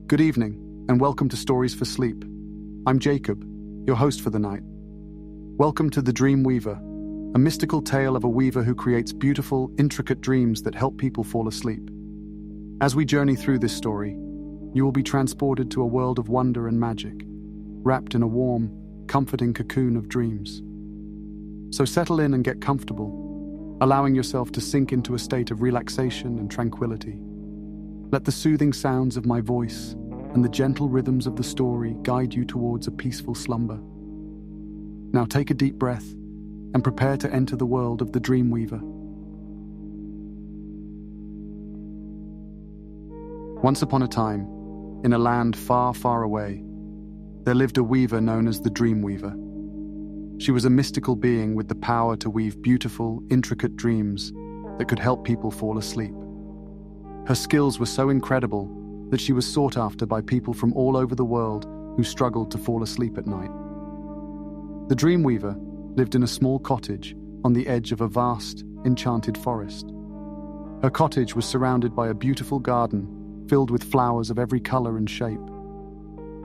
Good evening, and welcome to Stories for Sleep. I'm Jacob, your host for the night. Welcome to The Dream Weaver, a mystical tale of a weaver who creates beautiful, intricate dreams that help people fall asleep. As we journey through this story, you will be transported to a world of wonder and magic, wrapped in a warm, comforting cocoon of dreams. So settle in and get comfortable, allowing yourself to sink into a state of relaxation and tranquility. Let the soothing sounds of my voice and the gentle rhythms of the story guide you towards a peaceful slumber. Now take a deep breath and prepare to enter the world of the Dream Weaver. Once upon a time, in a land far, far away, there lived a weaver known as the Dream Weaver. She was a mystical being with the power to weave beautiful, intricate dreams that could help people fall asleep. Her skills were so incredible that she was sought after by people from all over the world who struggled to fall asleep at night. The Dream Weaver lived in a small cottage on the edge of a vast, enchanted forest. Her cottage was surrounded by a beautiful garden filled with flowers of every color and shape.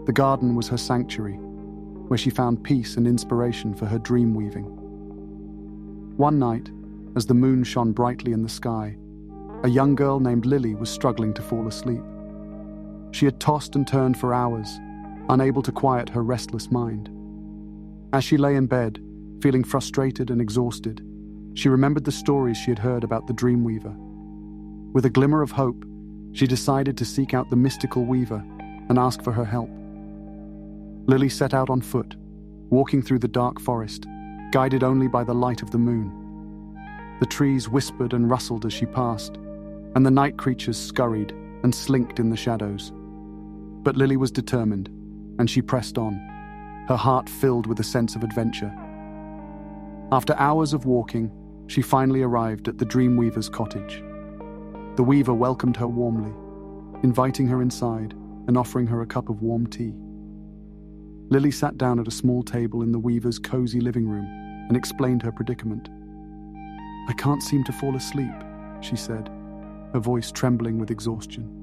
The garden was her sanctuary, where she found peace and inspiration for her dream weaving. One night, as the moon shone brightly in the sky, a young girl named Lily was struggling to fall asleep. She had tossed and turned for hours, unable to quiet her restless mind. As she lay in bed, feeling frustrated and exhausted, she remembered the stories she had heard about the Dream Weaver. With a glimmer of hope, she decided to seek out the mystical weaver and ask for her help. Lily set out on foot, walking through the dark forest, guided only by the light of the moon. The trees whispered and rustled as she passed, and the night creatures scurried and slinked in the shadows. But Lily was determined, and she pressed on, her heart filled with a sense of adventure. After hours of walking, she finally arrived at the Dream Weaver's cottage. The weaver welcomed her warmly, inviting her inside and offering her a cup of warm tea. Lily sat down at a small table in the weaver's cozy living room and explained her predicament. "I can't seem to fall asleep," she said, her voice trembling with exhaustion.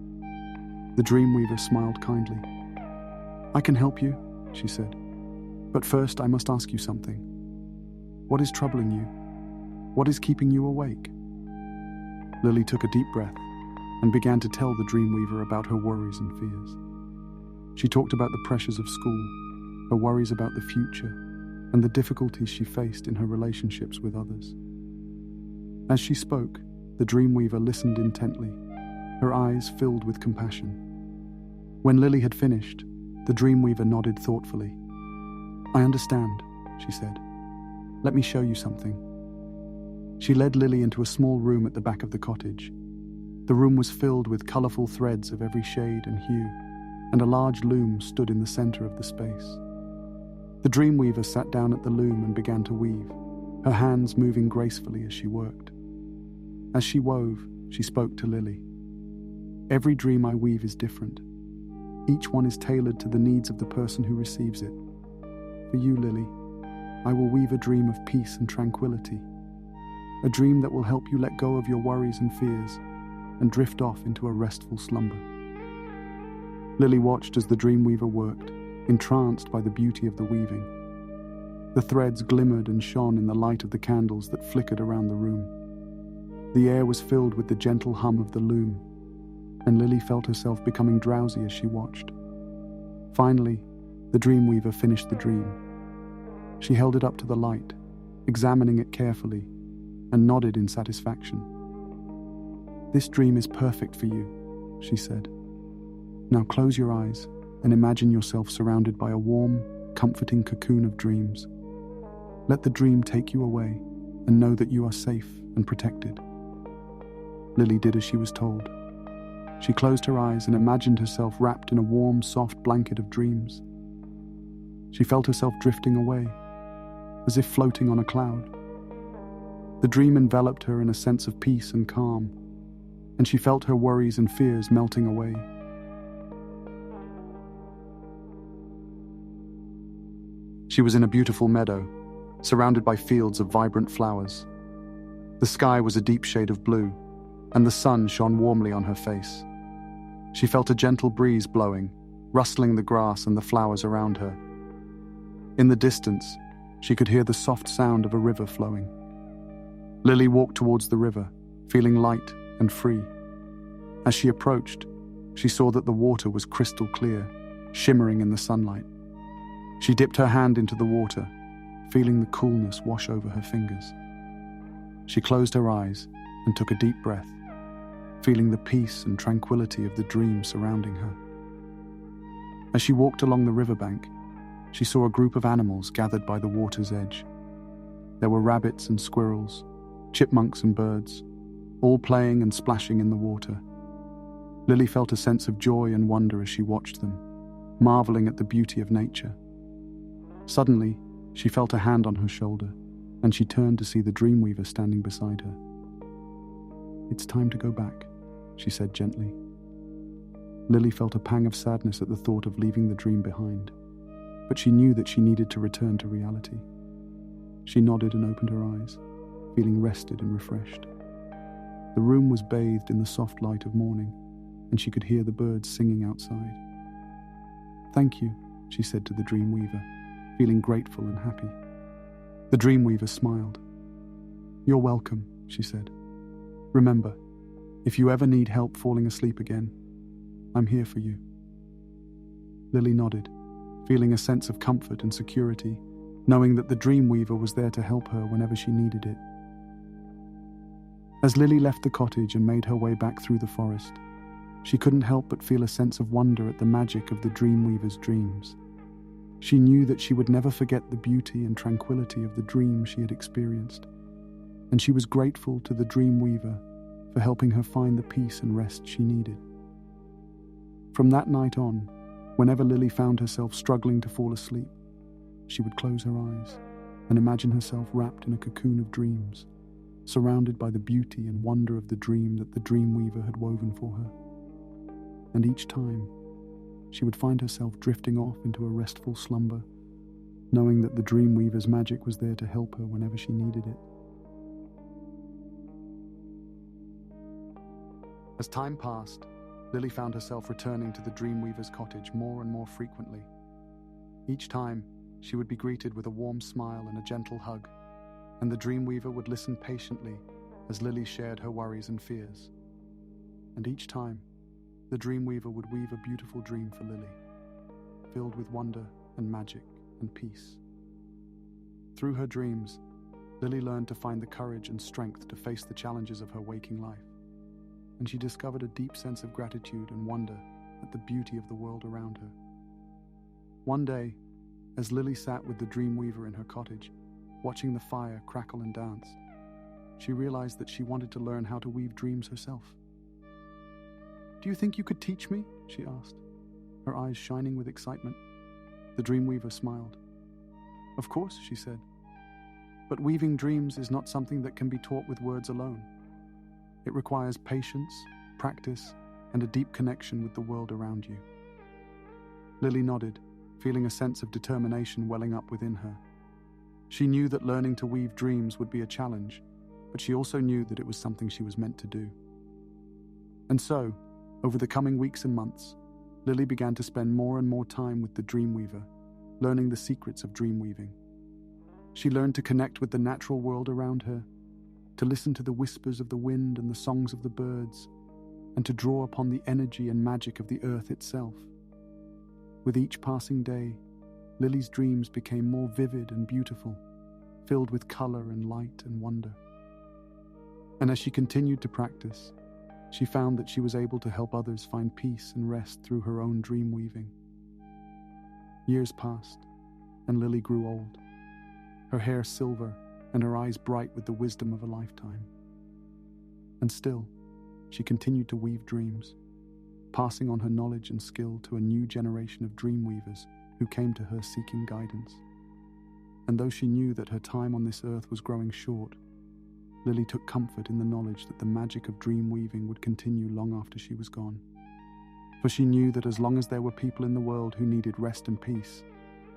The Dream Weaver smiled kindly. "I can help you," she said. "But first I must ask you something. What is troubling you? What is keeping you awake?" Lily took a deep breath and began to tell the Dream Weaver about her worries and fears. She talked about the pressures of school, her worries about the future, and the difficulties she faced in her relationships with others. As she spoke, the Dream Weaver listened intently, her eyes filled with compassion. When Lily had finished, the Dream Weaver nodded thoughtfully. "I understand," she said. "Let me show you something." She led Lily into a small room at the back of the cottage. The room was filled with colorful threads of every shade and hue, and a large loom stood in the center of the space. The Dream Weaver sat down at the loom and began to weave, her hands moving gracefully as she worked. As she wove, she spoke to Lily. "Every dream I weave is different. Each one is tailored to the needs of the person who receives it. For you, Lily, I will weave a dream of peace and tranquility, a dream that will help you let go of your worries and fears and drift off into a restful slumber." Lily watched as the Dream Weaver worked, entranced by the beauty of the weaving. The threads glimmered and shone in the light of the candles that flickered around the room. The air was filled with the gentle hum of the loom, and Lily felt herself becoming drowsy as she watched. Finally, the Dream Weaver finished the dream. She held it up to the light, examining it carefully, and nodded in satisfaction. "This dream is perfect for you," she said. "Now close your eyes and imagine yourself surrounded by a warm, comforting cocoon of dreams. Let the dream take you away and know that you are safe and protected." Lily did as she was told. She closed her eyes and imagined herself wrapped in a warm, soft blanket of dreams. She felt herself drifting away, as if floating on a cloud. The dream enveloped her in a sense of peace and calm, and she felt her worries and fears melting away. She was in a beautiful meadow, surrounded by fields of vibrant flowers. The sky was a deep shade of blue, and the sun shone warmly on her face. She felt a gentle breeze blowing, rustling the grass and the flowers around her. In the distance, she could hear the soft sound of a river flowing. Lily walked towards the river, feeling light and free. As she approached, she saw that the water was crystal clear, shimmering in the sunlight. She dipped her hand into the water, feeling the coolness wash over her fingers. She closed her eyes and took a deep breath, feeling the peace and tranquility of the dream surrounding her. As she walked along the riverbank, she saw a group of animals gathered by the water's edge. There were rabbits and squirrels, chipmunks and birds, all playing and splashing in the water. Lily felt a sense of joy and wonder as she watched them, marveling at the beauty of nature. Suddenly, she felt a hand on her shoulder, and she turned to see the Dreamweaver standing beside her. "It's time to go back," she said gently. Lily felt a pang of sadness at the thought of leaving the dream behind, but she knew that she needed to return to reality. She nodded and opened her eyes, feeling rested and refreshed. The room was bathed in the soft light of morning, and she could hear the birds singing outside. "Thank you," she said to the Dreamweaver, feeling grateful and happy. The Dreamweaver smiled. "You're welcome," she said. "Remember, if you ever need help falling asleep again, I'm here for you." Lily nodded, feeling a sense of comfort and security, knowing that the Dreamweaver was there to help her whenever she needed it. As Lily left the cottage and made her way back through the forest, she couldn't help but feel a sense of wonder at the magic of the Dreamweaver's dreams. She knew that she would never forget the beauty and tranquility of the dream she had experienced, and she was grateful to the Dreamweaver for helping her find the peace and rest she needed. From that night on, whenever Lily found herself struggling to fall asleep, she would close her eyes and imagine herself wrapped in a cocoon of dreams, surrounded by the beauty and wonder of the dream that the Dreamweaver had woven for her. And each time, she would find herself drifting off into a restful slumber, knowing that the Dreamweaver's magic was there to help her whenever she needed it. As time passed, Lily found herself returning to the Dreamweaver's cottage more and more frequently. Each time, she would be greeted with a warm smile and a gentle hug, and the Dreamweaver would listen patiently as Lily shared her worries and fears. And each time, the Dreamweaver would weave a beautiful dream for Lily, filled with wonder and magic and peace. Through her dreams, Lily learned to find the courage and strength to face the challenges of her waking life, and she discovered a deep sense of gratitude and wonder at the beauty of the world around her. One day, as Lily sat with the Dreamweaver in her cottage, watching the fire crackle and dance, she realized that she wanted to learn how to weave dreams herself. "Do you think you could teach me?" she asked, her eyes shining with excitement. The Dreamweaver smiled. "Of course," she said. "But weaving dreams is not something that can be taught with words alone. It requires patience, practice, and a deep connection with the world around you." Lily nodded, feeling a sense of determination welling up within her. She knew that learning to weave dreams would be a challenge, but she also knew that it was something she was meant to do. And so, over the coming weeks and months, Lily began to spend more and more time with the Dreamweaver, learning the secrets of dream weaving. She learned to connect with the natural world around her, to listen to the whispers of the wind and the songs of the birds, and to draw upon the energy and magic of the earth itself. With each passing day, Lily's dreams became more vivid and beautiful, filled with color and light and wonder. And as she continued to practice, she found that she was able to help others find peace and rest through her own dream weaving. Years passed, and Lily grew old, her hair silver and her eyes bright with the wisdom of a lifetime. And still, she continued to weave dreams, passing on her knowledge and skill to a new generation of dream weavers who came to her seeking guidance. And though she knew that her time on this earth was growing short, Lily took comfort in the knowledge that the magic of dream weaving would continue long after she was gone. For she knew that as long as there were people in the world who needed rest and peace,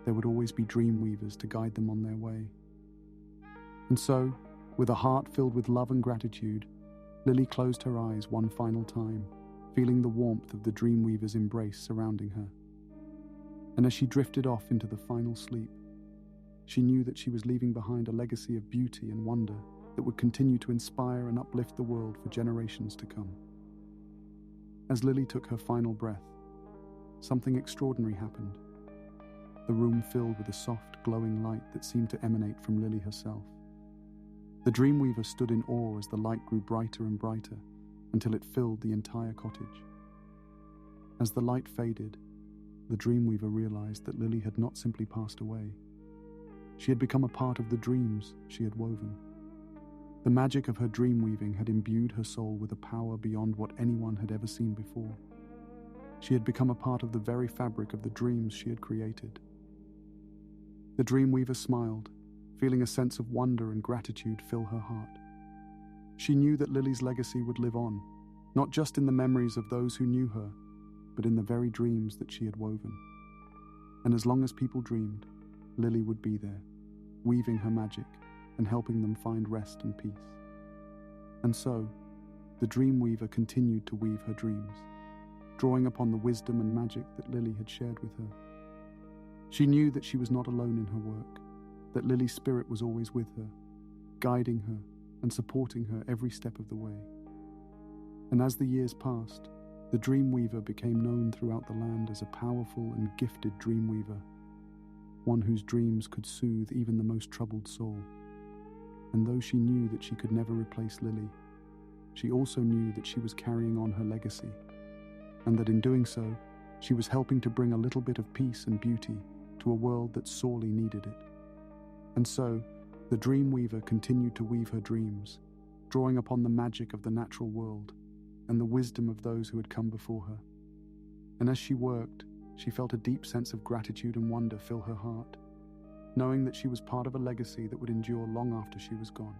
there would always be dream weavers to guide them on their way. And so, with a heart filled with love and gratitude, Lily closed her eyes one final time, feeling the warmth of the Dreamweaver's embrace surrounding her. And as she drifted off into the final sleep, she knew that she was leaving behind a legacy of beauty and wonder that would continue to inspire and uplift the world for generations to come. As Lily took her final breath, something extraordinary happened. The room filled with a soft, glowing light that seemed to emanate from Lily herself. The Dreamweaver stood in awe as the light grew brighter and brighter until it filled the entire cottage. As the light faded, the Dreamweaver realized that Lily had not simply passed away. She had become a part of the dreams she had woven. The magic of her dream weaving had imbued her soul with a power beyond what anyone had ever seen before. She had become a part of the very fabric of the dreams she had created. The Dreamweaver smiled, feeling a sense of wonder and gratitude fill her heart. She knew that Lily's legacy would live on, not just in the memories of those who knew her, but in the very dreams that she had woven. And as long as people dreamed, Lily would be there, weaving her magic and helping them find rest and peace. And so, the Dreamweaver continued to weave her dreams, drawing upon the wisdom and magic that Lily had shared with her. She knew that she was not alone in her work, that Lily's spirit was always with her, guiding her and supporting her every step of the way. And as the years passed, the Dreamweaver became known throughout the land as a powerful and gifted Dreamweaver, one whose dreams could soothe even the most troubled soul. And though she knew that she could never replace Lily, she also knew that she was carrying on her legacy, and that in doing so, she was helping to bring a little bit of peace and beauty to a world that sorely needed it. And so, the Dreamweaver continued to weave her dreams, drawing upon the magic of the natural world and the wisdom of those who had come before her. And as she worked, she felt a deep sense of gratitude and wonder fill her heart, knowing that she was part of a legacy that would endure long after she was gone.